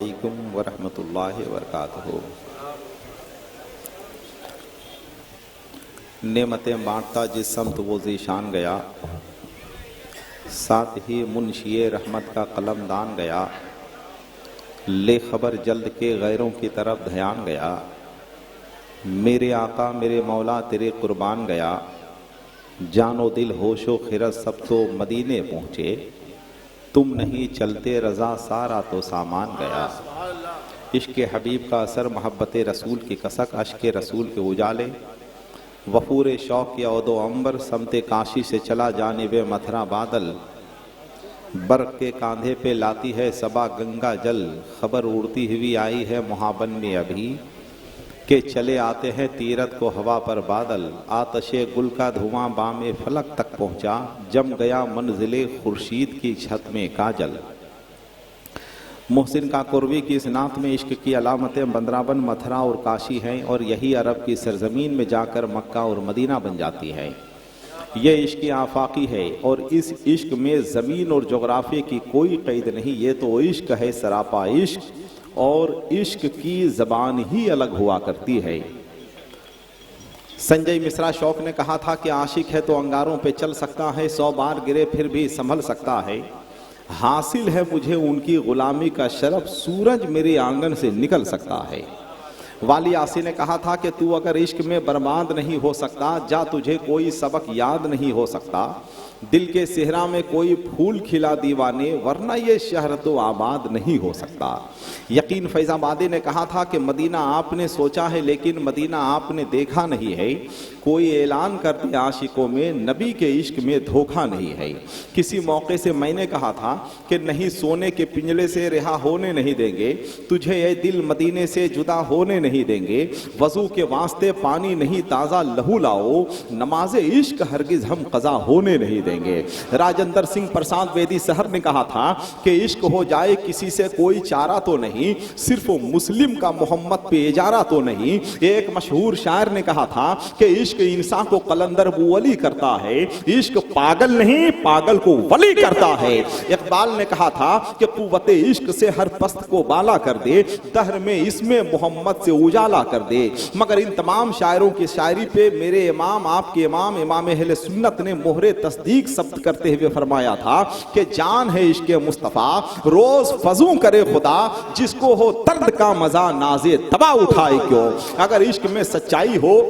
علیکم ورحمۃ اللہ وبرکاتہ۔ نعمتیں بانٹتا جس سمت وہ ذیشان گیا، ساتھ ہی منشی رحمت کا قلم دان گیا، لے خبر جلد کے غیروں کی طرف دھیان گیا، میرے آقا میرے مولا تیرے قربان گیا، جان و دل ہوش و خرد سب تو مدینے پہنچے، تم نہیں چلتے رضا سارا تو سامان گیا۔ عشق حبیب کا اثر، محبت رسول کی کسک، اشک رسول کے اجالے، وفور شوق کے عود و عنبر، سمت کاشی سے چلا جانب متھرا بادل، برق کے کاندھے پہ لاتی ہے صبا گنگا جل، خبر اڑتی ہوئی آئی ہے محابن میں ابھی کہ چلے آتے ہیں تیرت کو ہوا پر بادل، آتش گل کا دھواں بام فلک تک پہنچا، جم گیا منزل خورشید کی چھت میں کاجل۔ محسن کا قربی کی اس نعت میں عشق کی علامتیں بندرابن، متھرا اور کاشی ہیں، اور یہی عرب کی سرزمین میں جا کر مکہ اور مدینہ بن جاتی ہے۔ یہ عشق آفاقی ہے، اور اس عشق میں زمین اور جغرافیے کی کوئی قید نہیں، یہ تو عشق ہے سراپا عشق، اور عشق کی زبان ہی الگ ہوا کرتی ہے۔ سنجے مصرا شوق نے کہا تھا کہ عاشق ہے تو انگاروں پہ چل سکتا ہے، 100 بار گرے پھر بھی سنبھل سکتا ہے، حاصل ہے مجھے ان کی غلامی کا شرف، سورج میرے آنگن سے نکل سکتا ہے۔ والی آسی نے کہا تھا کہ تو اگر عشق میں برباد نہیں ہو سکتا، جا تجھے کوئی سبق یاد نہیں ہو سکتا، دل کے صحرا میں کوئی پھول کھلا دیوانے، ورنہ یہ شہر تو آباد نہیں ہو سکتا۔ یقین فیض آبادی نے کہا تھا کہ مدینہ آپ نے سوچا ہے لیکن مدینہ آپ نے دیکھا نہیں ہے، کوئی اعلان کر دے عاشقوں میں، نبی کے عشق میں دھوکہ نہیں ہے۔ کسی موقع سے میں نے کہا تھا کہ نہیں سونے کے پنجرے سے رہا ہونے نہیں دیں گے تجھے، اے دل مدینے سے جدا ہونے نہیں دیں گے، وضو کے واسطے پانی نہیں تازہ لہو لاؤ، نماز عشق ہرگز ہم قضا ہونے نہیں دیں گے۔ راجندر سنگھ پرساد ویدی سہر نے کہا تھا کہ عشق ہو جائے کسی سے کوئی چارہ تو نہیں، صرف مسلم کا محمد پہ اجارہ تو نہیں۔ ایک مشہور شاعر نے کہا تھا کہ عشق انسان کو قلندر ولی کرتا ہے، عشق پاگل نہیں پاگل کو ولی کرتا ہے۔ اقبال نے کہا تھا کہ قوت عشق سے ہر پست کو بالا کر دے، دہر میں اس میں محمد سے اجالا کر دے۔ مگر ان تمام شاعروں کی شاعری پہ میرے امام، آپ کے امام، امام اہل سنت نے مہر تصدیق ثبت کرتے ہوئے فرمایا تھا کہ جان ہے عشق مصطفیٰ، روز فضوں کرے خدا، جس کو ہو درد کا مزہ ناز تباہ اٹھائے کیوں۔ اگر عشق میں سچائی ہو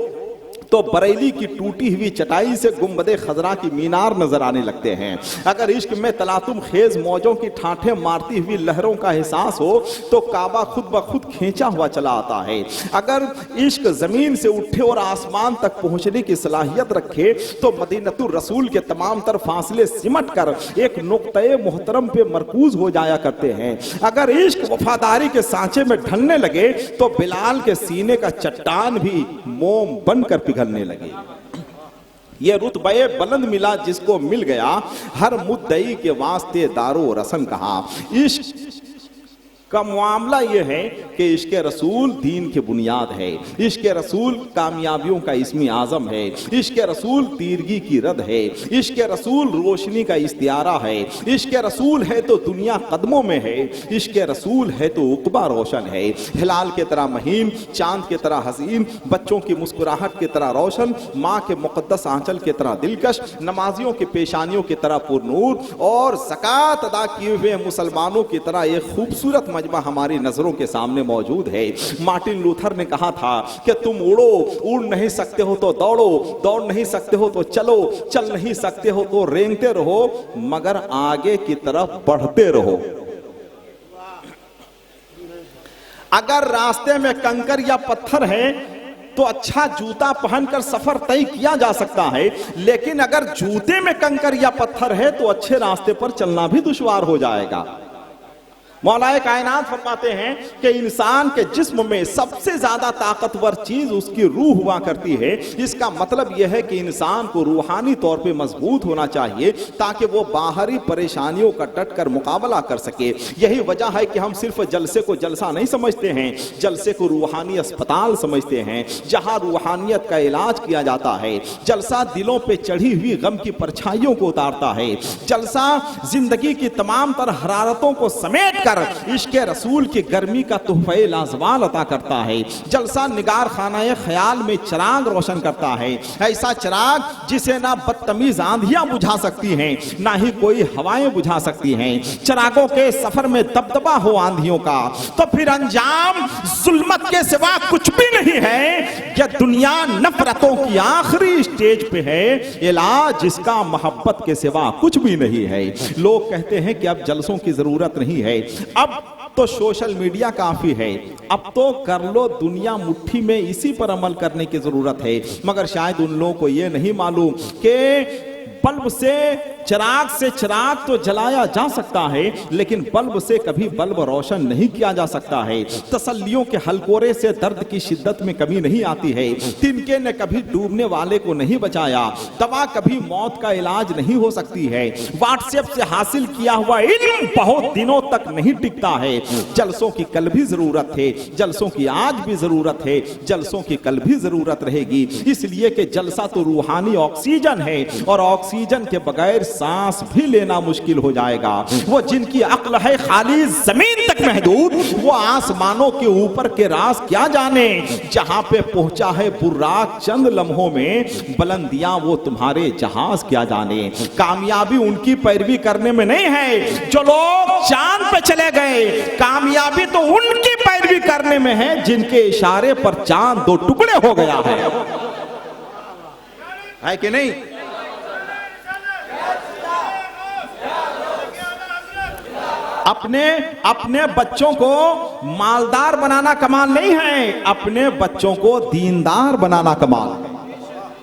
تو بریلی کی ٹوٹی ہوئی چٹائی سے گنبد خضرا کی مینار نظر آنے لگتے ہیں۔ اگر عشق میں تلاطم خیز موجوں کی ٹھاٹھیں مارتی ہوئی لہروں کا احساس ہو تو کعبہ خود بخود کھینچا ہوا چلا آتا ہے۔ اگر عشق زمین سے اٹھے اور آسمان تک پہنچنے کی صلاحیت رکھے تو مدینۃ الرسول کے تمام تر فاصلے سمٹ کر ایک نقطہ محترم پہ مرکوز ہو جایا کرتے ہیں۔ اگر عشق وفاداری کے سانچے میں ڈھلنے لگے تو بلال کے سینے کا چٹان بھی موم بن کر پگھلنے لگے۔ یہ رتبہ بلند ملا جس کو مل گیا، ہر مدعی کے واسطے دارو رسن کہا۔ عشق کا معاملہ یہ ہے کہ عشق رسول دین کی بنیاد ہے، عشق رسول کامیابیوں کا اسم اعظم ہے، عشق رسول تیرگی کی رد ہے، عشق رسول روشنی کا استعارہ ہے، عشق رسول ہے تو دنیا قدموں میں ہے، عشق رسول ہے تو عقبہ روشن ہے، ہلال کے طرح مہین، چاند کے طرح حسین، بچوں کی مسکراہٹ کی طرح روشن، ماں کے مقدس آنچل کی طرح دلکش، نمازیوں کی پیشانیوں کی طرح پر نور، اور زکوٰۃ ادا کیے ہوئے مسلمانوں کی طرح ایک خوبصورت مجمع ہماری نظروں کے سامنے موجود ہے۔ مارٹن لوتھر نے کہا تھا کہ تم اڑو، اڑ نہیں سکتے ہو تو دوڑو، دوڑ نہیں سکتے ہو تو چلو، چل نہیں سکتے ہو تو رینگتے رہو، مگر آگے کی طرف بڑھتے رہو۔ اگر راستے میں کنکر یا پتھر ہے تو اچھا جوتا پہن کر سفر طے کیا جا سکتا ہے، لیکن اگر جوتے میں کنکر یا پتھر ہے تو اچھے راستے پر چلنا بھی دشوار ہو جائے گا۔ مولا کائنات فرماتے ہیں کہ انسان کے جسم میں سب سے زیادہ طاقتور چیز اس کی روح ہوا کرتی ہے۔ اس کا مطلب یہ ہے کہ انسان کو روحانی طور پہ مضبوط ہونا چاہیے تاکہ وہ باہری پریشانیوں کا ڈٹ کر مقابلہ کر سکے۔ یہی وجہ ہے کہ ہم صرف جلسے کو جلسہ نہیں سمجھتے ہیں، جلسے کو روحانی اسپتال سمجھتے ہیں جہاں روحانیت کا علاج کیا جاتا ہے۔ جلسہ دلوں پہ چڑھی ہوئی غم کی پرچھائیوں کو اتارتا ہے، جلسہ زندگی کی تمام تر حرارتوں کو سمیٹ کر عشق رسول کی گرمی کا تحفہ لازوال عطا کرتا ہے۔ جلسہ نگار خانہ خیال میں چراغ روشن کرتا ہے، ایسا چراغ جسے نہ بدتمیز آندھیاں بجھا سکتی ہیں نہ ہی کوئی ہوائیں بجھا سکتی ہیں۔ چراغوں کے سفر میں دبدبا ہو آندھیوں کا تو پھر انجام ظلمت کے سوا کچھ بھی نہیں ہے۔ یہ دنیا نفرتوں کی آخری سٹیج پہ ہے، علاج اس کا محبت کے سوا کچھ بھی نہیں ہے۔ لوگ کہتے ہیں کہ اب جلسوں کی ضرورت نہیں ہے، اب تو سوشل میڈیا کافی ہے، اب تو کر لو دنیا مٹھی میں، اسی پر عمل کرنے کی ضرورت ہے۔ مگر شاید ان لوگوں کو یہ نہیں معلوم کہ بلب سے چراغ سے چراغ تو جلایا جا سکتا ہے، لیکن بلب سے کبھی بلب روشن نہیں کیا جا سکتا ہے۔ تسلیوں کے ہلکورے سے درد کی شدت میں کمی نہیں آتی ہے۔ تنکے نے کبھی ڈوبنے والے کو نہیں بچایا، دوا کبھی موت کا علاج نہیں ہو سکتی ہے۔ واٹس ایپ سے حاصل کیا ہوا علم بہت دنوں تک نہیں ٹکتا ہے۔ جلسوں کی کل بھی ضرورت ہے، جلسوں کی آج بھی ضرورت ہے، جلسوں کی کل بھی ضرورت رہے گی، اس لیے کہ جلسہ تو روحانی آکسیجن ہے، اور آکسیجن کے بغیر سانس بھی لینا مشکل ہو جائے گا۔ وہ جن کی عقل ہے خالی زمین تک محدود، وہ آسمانوں کے اوپر کے راز کیا جانے۔ جہاں پہ پہنچا ہے براق چند لمحوں میں، بلندیاں وہ تمہارے جہاز کیا جانے۔ کامیابی ان کی پیروی کرنے میں نہیں ہے جو لوگ چاند پہ چلے گئے، کامیابی تو ان کی پیروی کرنے میں ہے جن کے اشارے پر چاند دو ٹکڑے ہو گیا ہے کہ نہیں؟ اپنے بچوں کو مالدار بنانا کمال نہیں ہے، اپنے بچوں کو دیندار بنانا کمال ہے۔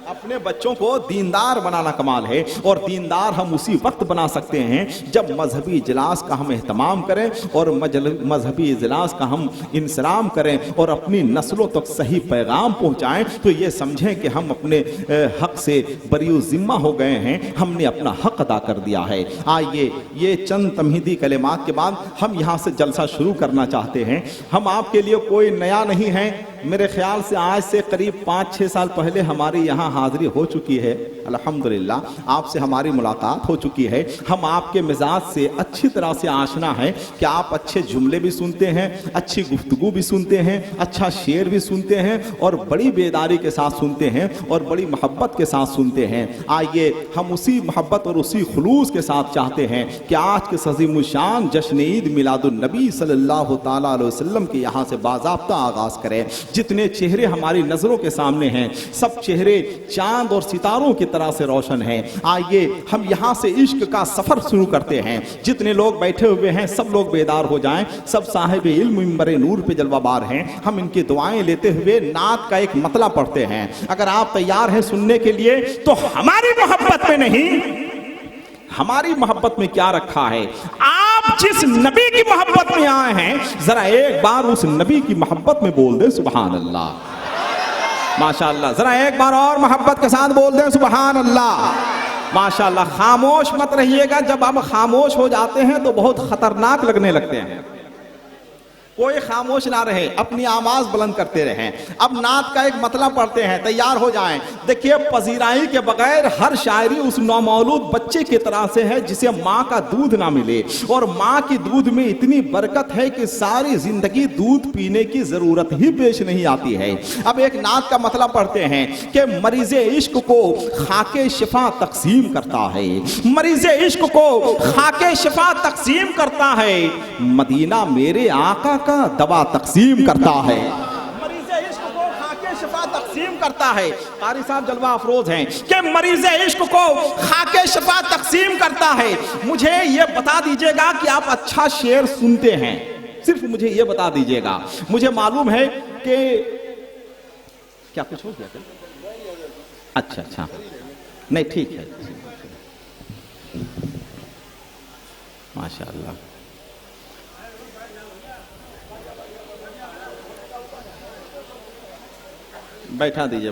اپنے بچوں کو دیندار بنانا کمال ہے، اور دیندار ہم اسی وقت بنا سکتے ہیں جب مذہبی اجلاس کا ہم اہتمام کریں اور مذہبی اجلاس کا ہم انصرام کریں اور اپنی نسلوں تک صحیح پیغام پہنچائیں، تو یہ سمجھیں کہ ہم اپنے حق سے بری ذمہ ہو گئے ہیں، ہم نے اپنا حق ادا کر دیا ہے۔ آئیے یہ چند تمہیدی کلمات کے بعد ہم یہاں سے جلسہ شروع کرنا چاہتے ہیں۔ ہم آپ کے لیے کوئی نیا نہیں ہے، میرے خیال سے آج سے قریب 5-6 سال پہلے ہماری یہاں حاضری ہو چکی ہے، الحمدللہ آپ سے ہماری ملاقات ہو چکی ہے۔ ہم آپ کے مزاج سے اچھی طرح سے آشنا ہیں کہ آپ اچھے جملے بھی سنتے ہیں، اچھی گفتگو بھی سنتے ہیں، اچھا شعر بھی سنتے ہیں، اور بڑی بیداری کے ساتھ سنتے ہیں اور بڑی محبت کے ساتھ سنتے ہیں۔ آئیے ہم اسی محبت اور اسی خلوص کے ساتھ چاہتے ہیں کہ آج کے عظیم الشان جشن عید میلاد النبی صلی اللہ تعالیٰ علیہ وسلم کے یہاں سے باضابطہ آغاز کریں۔ جتنے چہرے ہماری نظروں کے سامنے ہیں، سب چہرے چاند اور ستاروں کی طرح سے روشن ہیں۔ آئیے ہم یہاں سے عشق کا سفر شروع کرتے ہیں۔ جتنے لوگ بیٹھے ہوئے ہیں سب لوگ بیدار ہو جائیں، سب صاحب علم منبر نور پہ جلوہ بار ہیں۔ ہم ان کی دعائیں لیتے ہوئے نعت کا ایک مطلع پڑھتے ہیں۔ اگر آپ تیار ہیں سننے کے لیے تو ہماری محبت میں نہیں، ہماری محبت میں کیا رکھا ہے؟ آپ جس نبی کی محبت میں آئے ہیں ذرا ایک بار اس نبی کی محبت میں بول دیں سبحان اللہ، ماشاءاللہ۔ ذرا ایک بار اور محبت کے ساتھ بول دیں سبحان اللہ، ماشاءاللہ۔ خاموش مت رہیے گا، جب ہم خاموش ہو جاتے ہیں تو بہت خطرناک لگنے لگتے ہیں۔ کوئی خاموش نہ رہے، اپنی آواز بلند کرتے رہیں۔ اب نعت کا ایک مطلب پڑھتے ہیں، تیار ہو جائیں۔ دیکھیے پذیرائی کے بغیر ہر شاعری اس نومولود بچے کی طرح سے ہے جسے ماں کا دودھ نہ ملے، اور ماں کی دودھ میں اتنی برکت ہے کہ ساری زندگی دودھ پینے کی ضرورت ہی پیش نہیں آتی ہے۔ اب ایک نعت کا مطلب پڑھتے ہیں کہ مریض عشق کو خاک شفا تقسیم کرتا ہے، مریض عشق کو خاک شفا تقسیم کرتا ہے، مدینہ میرے آقا کا دوا تقسیم کرتا ہے۔ مریض عشق کو خاک شفا تقسیم کرتا ہے۔ قاری صاحب جلوہ افروز ہیں کہ مریض عشق کو خاک شفا تقسیم کرتا ہے۔ مجھے یہ بتا دیجئے گا کہ آپ اچھا شعر سنتے ہیں، صرف مجھے یہ بتا دیجئے گا۔ مجھے معلوم ہے کہ کیا کچھ ہو گیا کیا؟ اچھا نہیں ٹھیک ہے، ماشاءاللہ۔ بیٹھا دیجئے۔